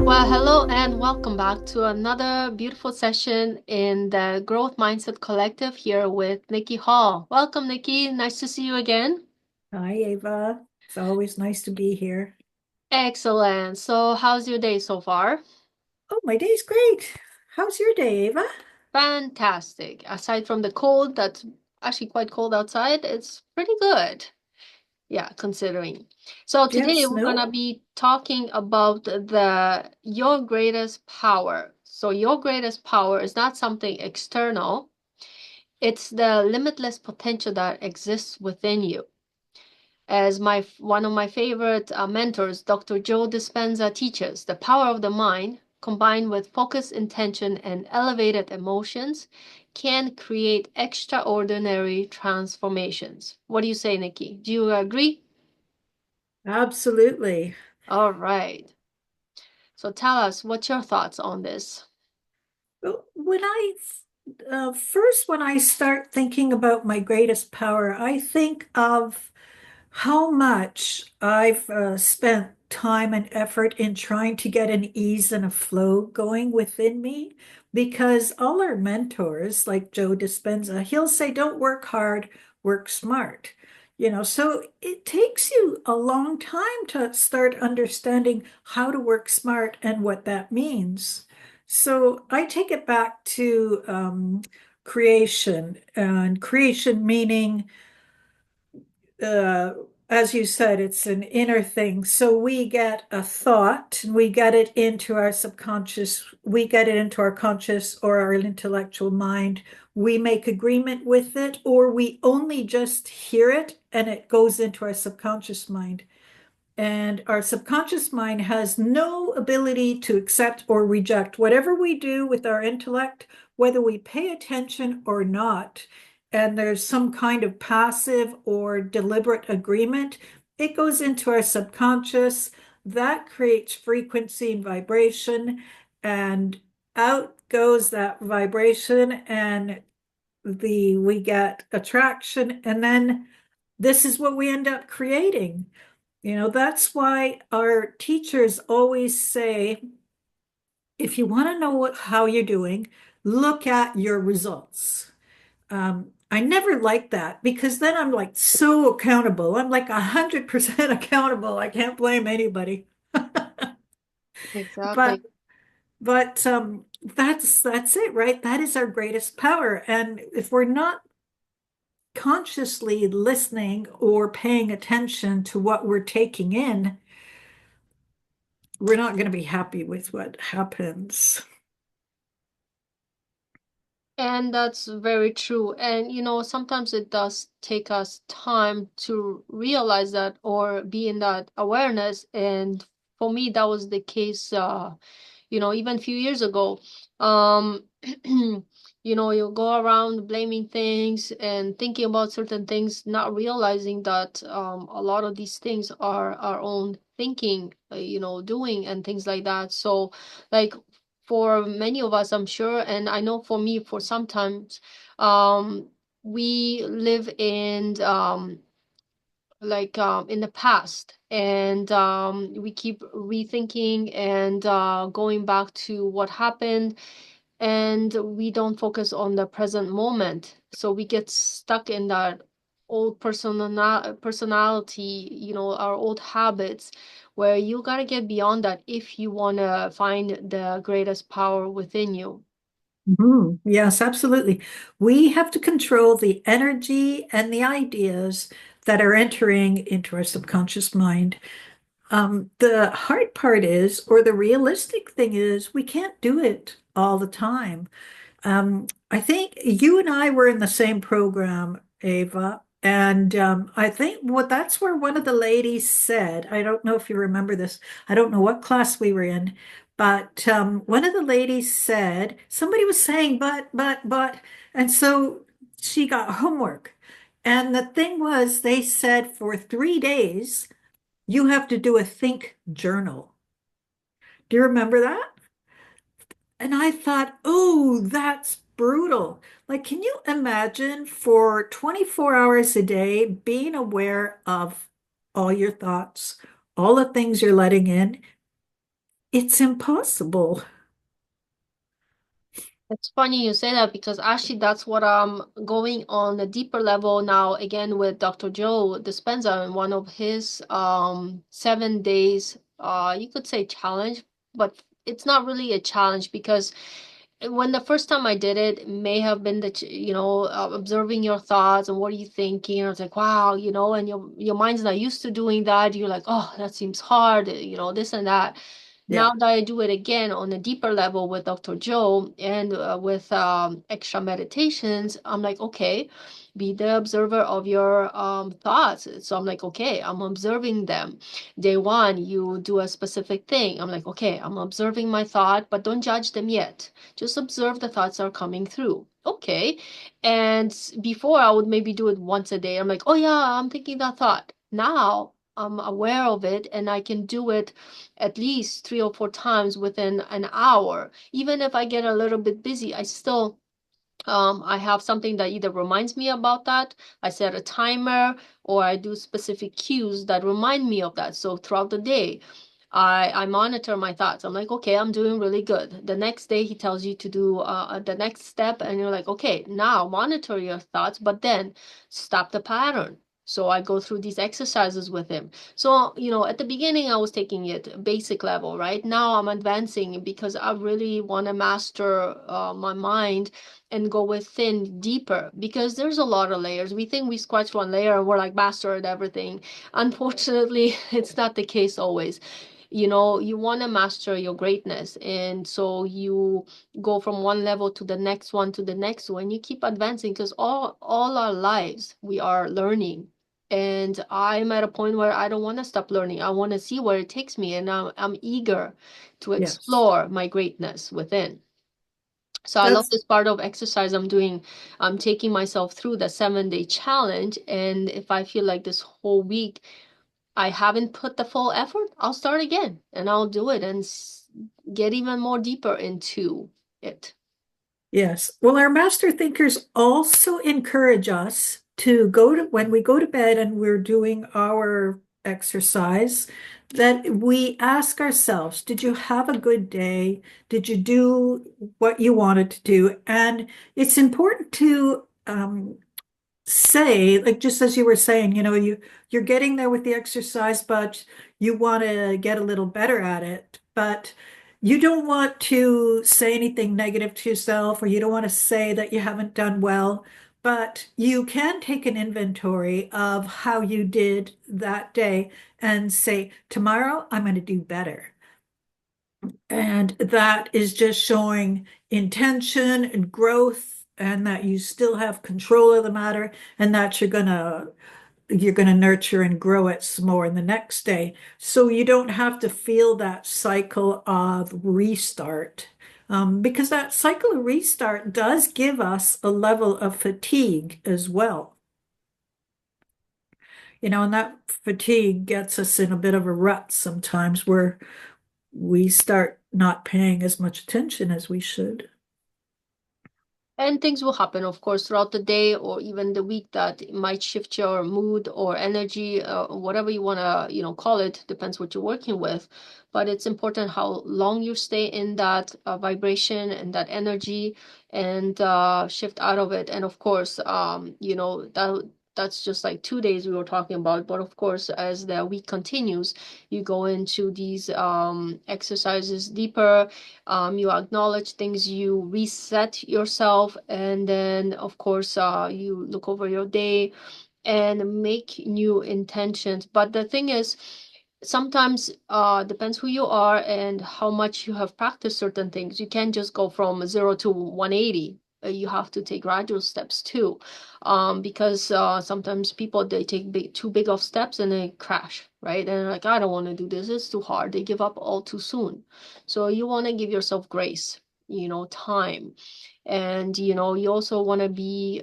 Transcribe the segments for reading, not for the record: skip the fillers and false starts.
Well, hello and welcome back to another beautiful session in the Growth Mindset Collective here with Nikki Hall. Welcome, Nikki. Nice to see you again. Hi, Ava. It's always nice to be here. Excellent. So, how's your day so far? Oh, my day's great. How's your day, Ava? Fantastic. Aside from the cold, that's actually quite cold outside, it's pretty good. Yeah, considering. So Do you have today we're gonna snow? be talking about the your greatest power. So your greatest power is not something external. It's the limitless potential that exists within you. As my one of my favorite mentors, Dr. Joe Dispenza teaches, the power of the mind, combined with focused intention and elevated emotions, can create extraordinary transformations. What do you say, Nikki? Do you agree? Absolutely. All right. So tell us, what's your thoughts on this? Well, when I start thinking about my greatest power, I think of how much I've spent time and effort in trying to get an ease and a flow going within me. Because all our mentors, like Joe Dispenza, he'll say, don't work hard, work smart. So it takes you a long time to start understanding how to work smart and what that means. So I take it back to creation, and creation meaning uh, as you said, it's an inner thing. So we get a thought, and we get it into our subconscious, we get it into our conscious or our intellectual mind. We make agreement with it, or we only just hear it and it goes into our subconscious mind. And our subconscious mind has no ability to accept or reject whatever we do with our intellect, whether we pay attention or not. And there's some kind of passive or deliberate agreement. It goes into our subconscious. That creates frequency and vibration. And out goes that vibration, and we get attraction. And then this is what we end up creating. That's why our teachers always say, if you want to know how you're doing, look at your results. I never liked that because then I'm like so accountable. I'm like 100% accountable. I can't blame anybody. But Exactly. that's it, right? That is our greatest power. And if we're not consciously listening or paying attention to what we're taking in, we're not going to be happy with what happens. And that's very true. And sometimes it does take us time to realize that or be in that awareness. And for me, that was the case, even a few years ago. Um, you go around blaming things and thinking about certain things, not realizing that a lot of these things are our own thinking, doing and things like that. So, like, for many of us, I'm sure, and I know for me, for sometimes, we live in in the past, and we keep rethinking and going back to what happened, and we don't focus on the present moment, so we get stuck in that old personality, our old habits, where you got to get beyond that if you want to find the greatest power within you. Mhm. Yes, absolutely. We have to control the energy and the ideas that are entering into our subconscious mind. The hard part is, or the realistic thing is, we can't do it all the time. I think you and I were in the same program, Ava, and I think that's where one of the ladies said, I don't know if you remember this, I don't know what class we were in, but one of the ladies said, somebody was saying, but, and so she got homework. And the thing was, they said for 3 days, you have to do a think journal. Do you remember that? And I thought, oh, that's brutal. Like, can you imagine for 24 hours a day being aware of all your thoughts, all the things you're letting in? It's impossible. It's funny you say that because actually that's what I'm going on a deeper level now again with Dr. Joe Dispenza in one of his 7 days you could say challenge, but it's not really a challenge because when the first time I did it, it may have been that observing your thoughts and what are you thinking. And it's like wow, and your mind's not used to doing that. You're like, oh, that seems hard, this and that. Yeah. Now that I do it again on a deeper level with Dr. Joe and with extra meditations, I'm like, okay, be the observer of your thoughts. So I'm like, okay, I'm observing them. Day one, you do a specific thing. I'm like, okay, I'm observing my thought, but don't judge them yet. Just observe the thoughts that are coming through. Okay. And before I would maybe do it once a day. I'm like, oh yeah, I'm thinking that thought. Now I'm aware of it and I can do it at least 3 or 4 times within an hour. Even if I get a little bit busy, I have something that either reminds me about that. I set a timer or I do specific cues that remind me of that. So throughout the day, I monitor my thoughts. I'm like, okay, I'm doing really good. The next day, he tells you to do the next step, and you're like, okay, now monitor your thoughts, but then stop the pattern. So I go through these exercises with him. So, at the beginning, I was taking it basic level, right? Now I'm advancing because I really want to master my mind and go within deeper because there's a lot of layers. We think we scratch one layer and we're like master at everything. Unfortunately, it's not the case always. You want to master your greatness, and so you go from one level to the next one to the next one. You keep advancing because all our lives we are learning. And I'm at a point where I don't want to stop learning. I want to see where it takes me, and I'm eager to Yes. explore my greatness within. So I love That's this part of exercise I'm doing. I'm taking myself through the 7 day challenge. And if I feel like this whole week I haven't put the full effort, I'll start again and I'll do it and get even more deeper into it. Yes. Well, our master thinkers also encourage us to when we go to bed and we're doing our exercise, that we ask ourselves, did you have a good day? Did you do what you wanted to do? And it's important to say, like just as you were saying, you're getting there with the exercise, but you want to get a little better at it. But you don't want to say anything negative to yourself, or you don't want to say that you haven't done well. But you can take an inventory of how you did that day and say, tomorrow I'm going to do better. And that is just showing intention and growth, and that you still have control of the matter, and that you're gonna nurture and grow it some more in the next day. So you don't have to feel that cycle of restart. Because that cycle of restart does give us a level of fatigue as well. And that fatigue gets us in a bit of a rut sometimes where we start not paying as much attention as we should. And things will happen, of course, throughout the day or even the week that might shift your mood or energy, whatever you want to, call it, depends what you're working with. But it's important how long you stay in that vibration and that energy and shift out of it. And of course, that's just like 2 days we were talking about. But of course, as the week continues, you go into these exercises deeper. You acknowledge things, you reset yourself, and then of course you look over your day and make new intentions. But the thing is, sometimes depends who you are and how much you have practiced certain things. You can't just go from 0 to 180. You have to take gradual steps too, because sometimes people they take too big of steps and they crash, right? And they're like, I don't want to do this, it's too hard. They give up all too soon. So you want to give yourself grace, time. And you also want to be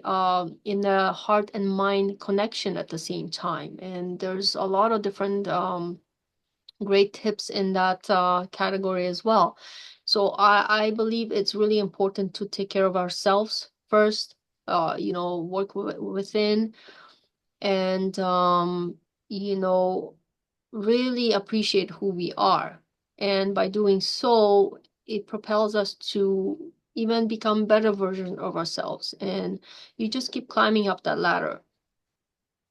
in the heart and mind connection at the same time. And there's a lot of different great tips in that category as well. So I believe it's really important to take care of ourselves first, work within and you know, really appreciate who we are. And by doing so, it propels us to even become better versions of ourselves. And you just keep climbing up that ladder.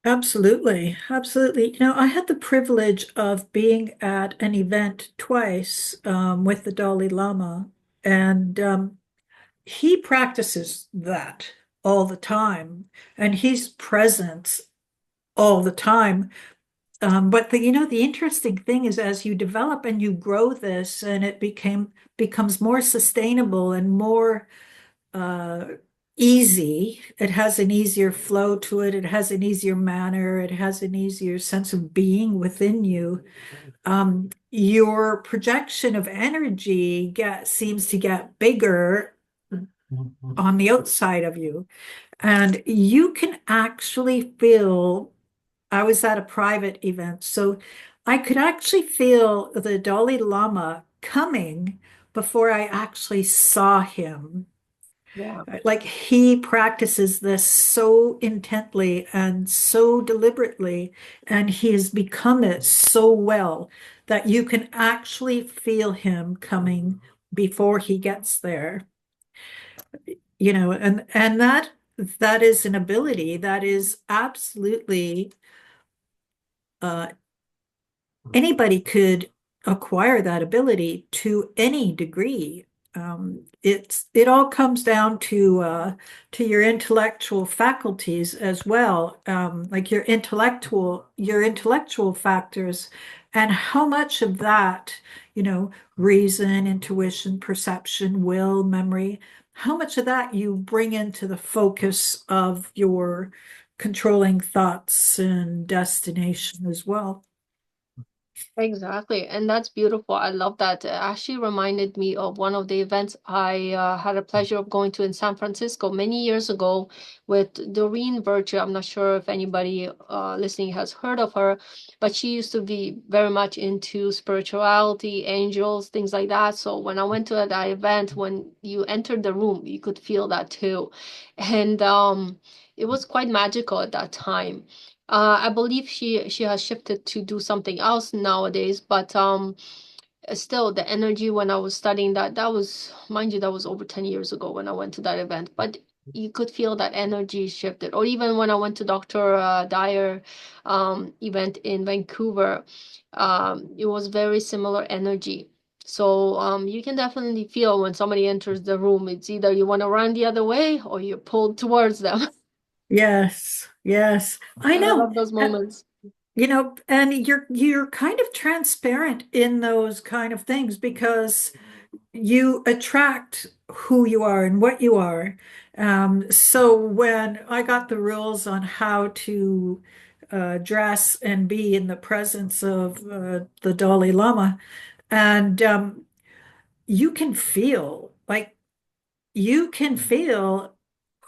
Absolutely. Absolutely. I had the privilege of being at an event twice with the Dalai Lama, and he practices that all the time, and he's present all the time. But the interesting thing is as you develop and you grow this and it becomes more sustainable and more uh, easy. It has an easier flow to it. It has an easier manner. It has an easier sense of being within you. Your projection of energy seems to get bigger on the outside of you. And you can actually feel, I was at a private event, so I could actually feel the Dalai Lama coming before I actually saw him. Yeah. Like he practices this so intently and so deliberately, and he has become it so well that you can actually feel him coming before he gets there. And that is an ability that is absolutely uh, anybody could acquire that ability to any degree. It all comes down to your intellectual faculties as well, like your intellectual factors, and how much of that, reason, intuition, perception, will, memory, how much of that you bring into the focus of your controlling thoughts and destination as well. Exactly. And that's beautiful. I love that. It actually reminded me of one of the events I had a pleasure of going to in San Francisco many years ago with Doreen Virtue. I'm not sure if anybody listening has heard of her, but she used to be very much into spirituality, angels, things like that. So when I went to that event, when you entered the room, you could feel that too. And it was quite magical at that time. I believe she has shifted to do something else nowadays, but still the energy when I was studying that was, mind you, that was over 10 years ago when I went to that event, but you could feel that energy shifted. Or even when I went to Dr. Dyer event in Vancouver, it was very similar energy. So you can definitely feel when somebody enters the room, it's either you want to run the other way or you're pulled towards them. Yes, yes, I And I know. love those moments. And you're kind of transparent in those kind of things because you attract who you are and what you are. So when I got the rules on how to dress and be in the presence of the Dalai Lama, and you can feel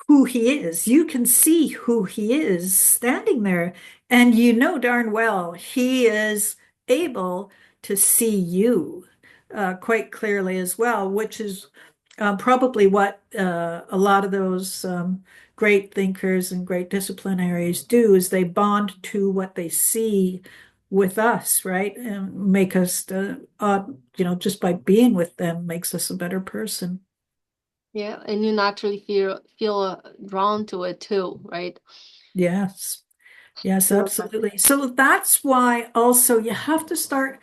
who he is. You can see who he is standing there, and you know darn well he is able to see you quite clearly as well, which is probably what a lot of those great thinkers and great disciplinaries do is they bond to what they see with us, right? And make us, just by being with them makes us a better person. Yeah, and you naturally feel drawn to it too, right? Yes. Yes, Perfect. absolutely. So that's why also you have to start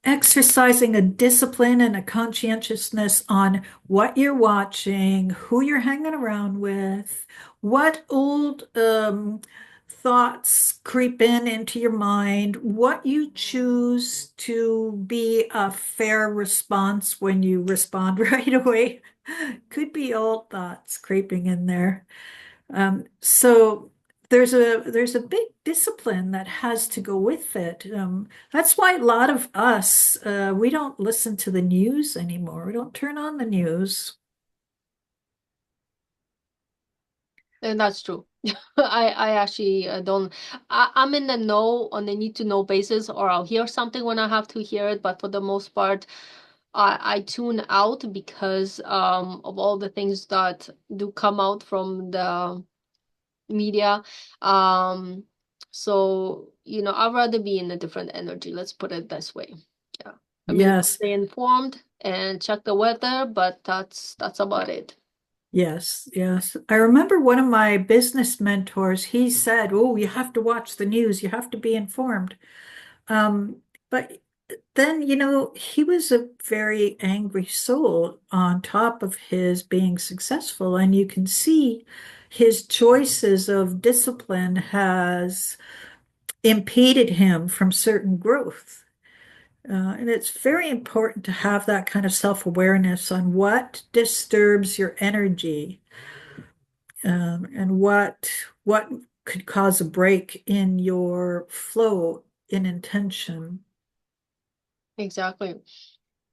exercising a discipline and a conscientiousness on what you're watching, who you're hanging around with, what old thoughts creep into your mind, what you choose to be a fair response when you respond right away. Could be old thoughts creeping in there. So there's a big discipline that has to go with it. That's why a lot of us we don't listen to the news anymore. We don't turn on the news. And that's true. I actually don't. I'm in the know on the need to know basis, or I'll hear something when I have to hear it. But for the most part, I tune out because of all the things that do come out from the media. Um, so, I'd rather be in a different energy. Let's put it this way. Yeah. I mean, I'll Yes, stay informed and check the weather, but that's about it. yes, yes. I remember one of my business mentors, he said, "Oh, you have to watch the news, you have to be informed." But then, he was a very angry soul on top of his being successful, and you can see his choices of discipline has impeded him from certain growth. And it's very important to have that kind of self-awareness on what disturbs your energy, and what could cause a break in your flow in intention. Exactly.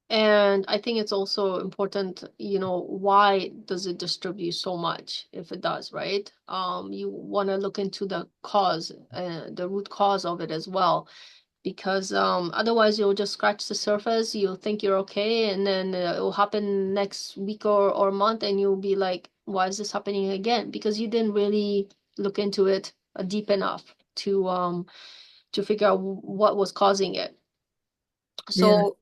And I think it's also important, why does it disturb you so much if it does, right? You want to look into the root cause of it as well, because otherwise you'll just scratch the surface, you'll think you're okay, and then it will happen next week or month, and you'll be like, why is this happening again? Because you didn't really look into it deep enough to figure out what was causing it. Yeah. So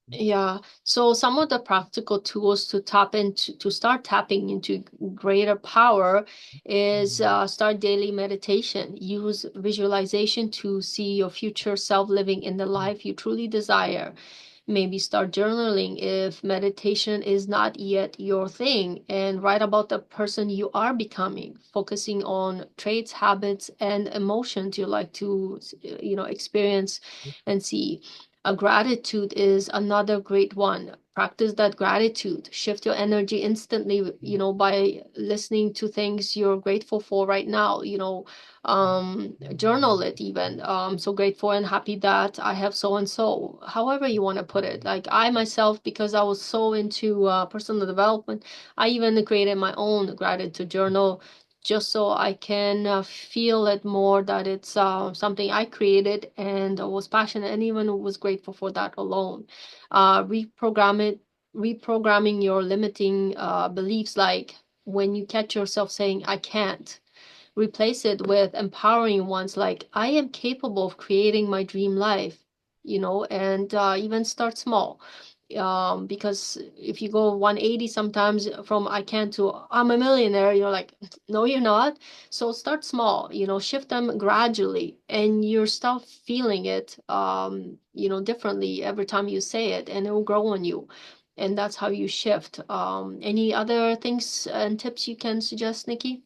yeah. So some of the practical tools to start tapping into greater power is start daily meditation. Use visualization to see your future self living in the life you truly desire. Maybe start journaling if meditation is not yet your thing, and write about the person you are becoming, focusing on traits, habits, and emotions you like to, experience and see. A gratitude is another great one. Practice that gratitude. Shift your energy instantly, by listening to things you're grateful for right now. Journal it even. So grateful and happy that I have so and so. However you want to put it. Like I myself, because I was so into personal development, I even created my own gratitude journal just so I can feel it more that it's something I created and was passionate and even was grateful for that alone. Reprogram it, reprogramming your limiting beliefs, like when you catch yourself saying, I can't, replace it with empowering ones like, I am capable of creating my dream life, and even start small. Because if you go 180 sometimes from I can't to I'm a millionaire, you're like, no, you're not. So start small, shift them gradually, and you'll start feeling it, differently every time you say it, and it will grow on you. And that's how you shift. Any other things and tips you can suggest, Nikki?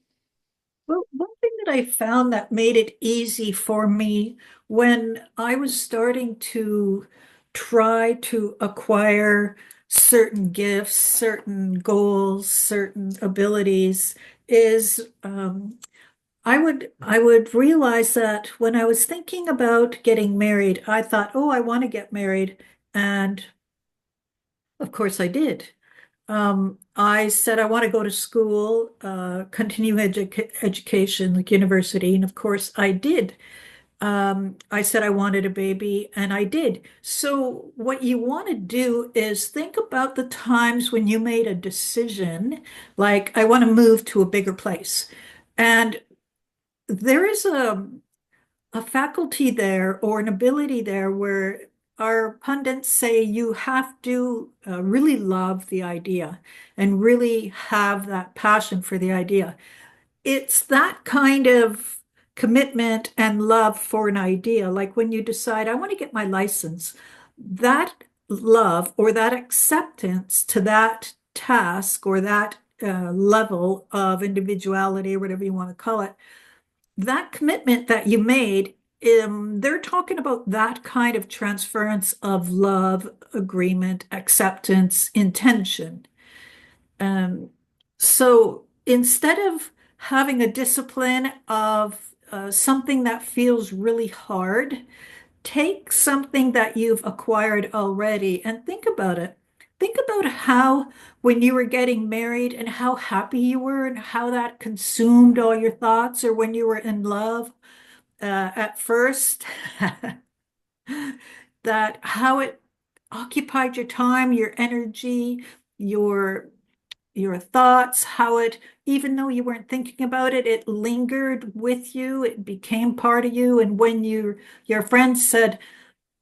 Well, one thing that I found that made it easy for me when I was starting to try to acquire certain gifts, certain goals, certain abilities is I would realize that when I was thinking about getting married, I thought, oh, I want to get married. And of course I did. I said I want to go to school, continue education, like university, and of course I did. I said I wanted a baby, and I did. So what you want to do is think about the times when you made a decision, like I want to move to a bigger place. And there is a faculty there or an ability there where our pundits say you have to really love the idea and really have that passion for the idea. It's that kind of commitment and love for an idea. Like when you decide, I want to get my license, that love or that acceptance to that task or that level of individuality, or whatever you want to call it, that commitment that you made, they're talking about that kind of transference of love, agreement, acceptance, intention. Um, so instead of having a discipline of something that feels really hard, take something that you've acquired already and think about it. Think about how, when you were getting married, and how happy you were, and how that consumed all your thoughts, or when you were in love at first, that occupied your time, your energy, your your thoughts, how it, even though you weren't thinking about it, it lingered with you, it became part of you. And when your friends said,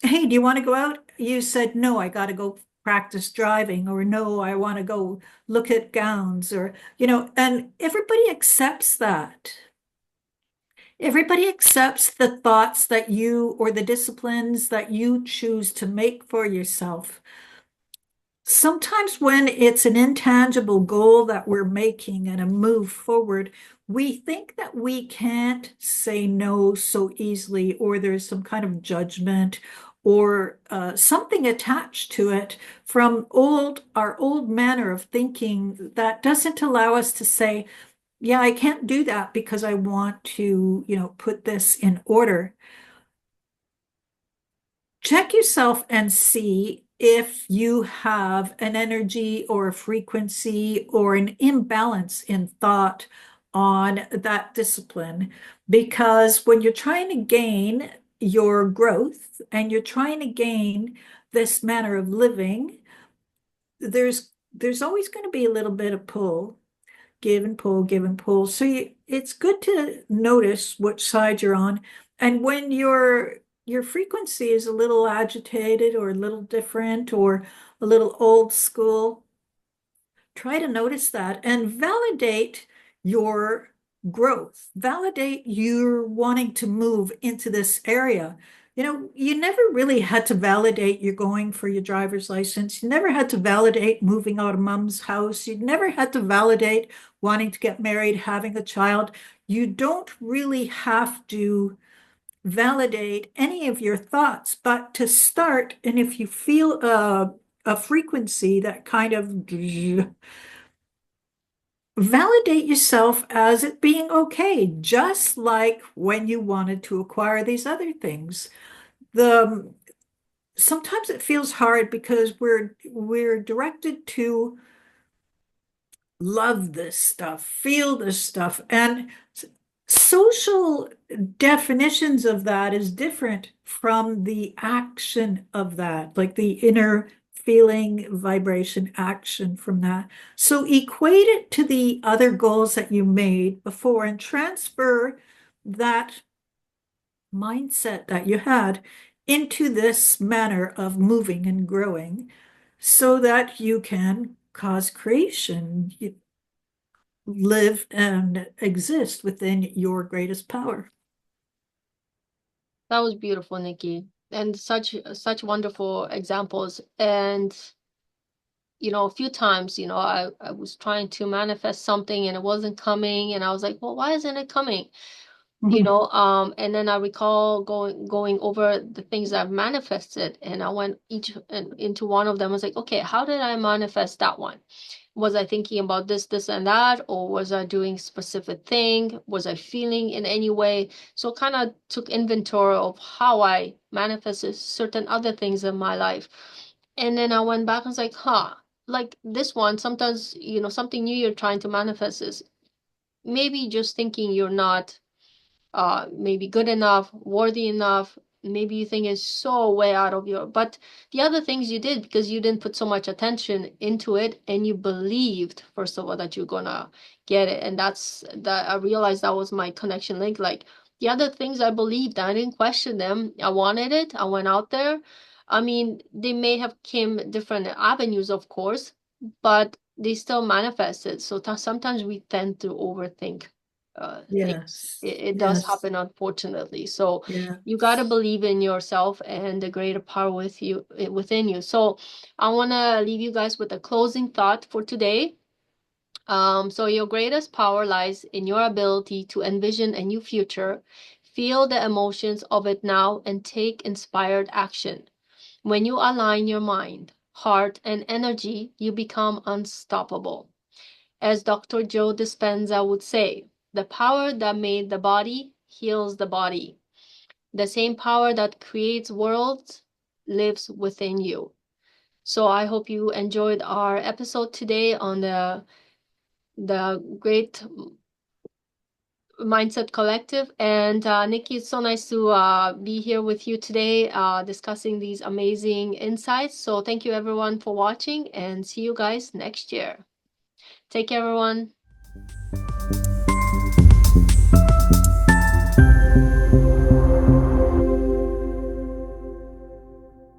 "Hey, do you want to go out?" You said, "No, I got to go practice driving," or "No, I want to go look at gowns," or, and everybody accepts that. Everybody accepts the thoughts that you or the disciplines that you choose to make for yourself. Sometimes when it's an intangible goal that we're making and a move forward, we think that we can't say no so easily, or there's some kind of judgment or something attached to it from our old manner of thinking that doesn't allow us to say, yeah, I can't do that because I want to, put this in order. Check yourself and see if you have an energy or a frequency or an imbalance in thought on that discipline. Because when you're trying to gain your growth and you're trying to gain this manner of living, there's always going to be a little bit of pull, give and pull, give and pull. So it's good to notice which side you're on. And when your frequency is a little agitated or a little different or a little old school, try to notice that and validate your growth. Validate your wanting to move into this area. You never really had to validate you're going for your driver's license. You never had to validate moving out of mom's house. You never had to validate wanting to get married, having a child. You don't really have to validate any of your thoughts, but to start, and if you feel a frequency that kind of validate yourself as it being okay, just like when you wanted to acquire these other things. The Sometimes it feels hard because we're directed to love this stuff, feel this stuff, and social definitions of that is different from the action of that, like the inner feeling, vibration, action from that. So equate it to the other goals that you made before and transfer that mindset that you had into this manner of moving and growing so that you can cause creation, live and exist within your greatest power. That was beautiful, Nikki, and such wonderful examples. And a few times, I was trying to manifest something and it wasn't coming, and I was like, well, why isn't it coming? Mhm. And then I recall going over the things I've manifested, and I went into one of them. I was like, okay, how did I manifest that one? Was I thinking about this, and that, or was I doing specific thing? Was I feeling in any way? So kind of took inventory of how I manifested certain other things in my life. And then I went back and was like, like this one, sometimes, something new you're trying to manifest is maybe just thinking you're not maybe good enough, worthy enough. Maybe you think it's so way out of but the other things you did because you didn't put so much attention into it and you believed, first of all, that you're gonna get it. And that's that I realized that was my connection link. Like the other things I believed, I didn't question them. I wanted it. I went out there. I mean, they may have came different avenues, of course, but they still manifested. So sometimes we tend to overthink things. Yes, It does yes, happen, unfortunately. So yeah. you got to believe in yourself and the greater power within you. So I want to leave you guys with a closing thought for today. So your greatest power lies in your ability to envision a new future, feel the emotions of it now, and take inspired action. When you align your mind, heart, and energy, you become unstoppable. As Dr. Joe Dispenza would say, the power that made the body heals the body. The same power that creates worlds lives within you. So I hope you enjoyed our episode today on the great Mindset Collective. And Nikki, it's so nice to be here with you today, discussing these amazing insights. So thank you everyone for watching, and see you guys next year. Take care, everyone.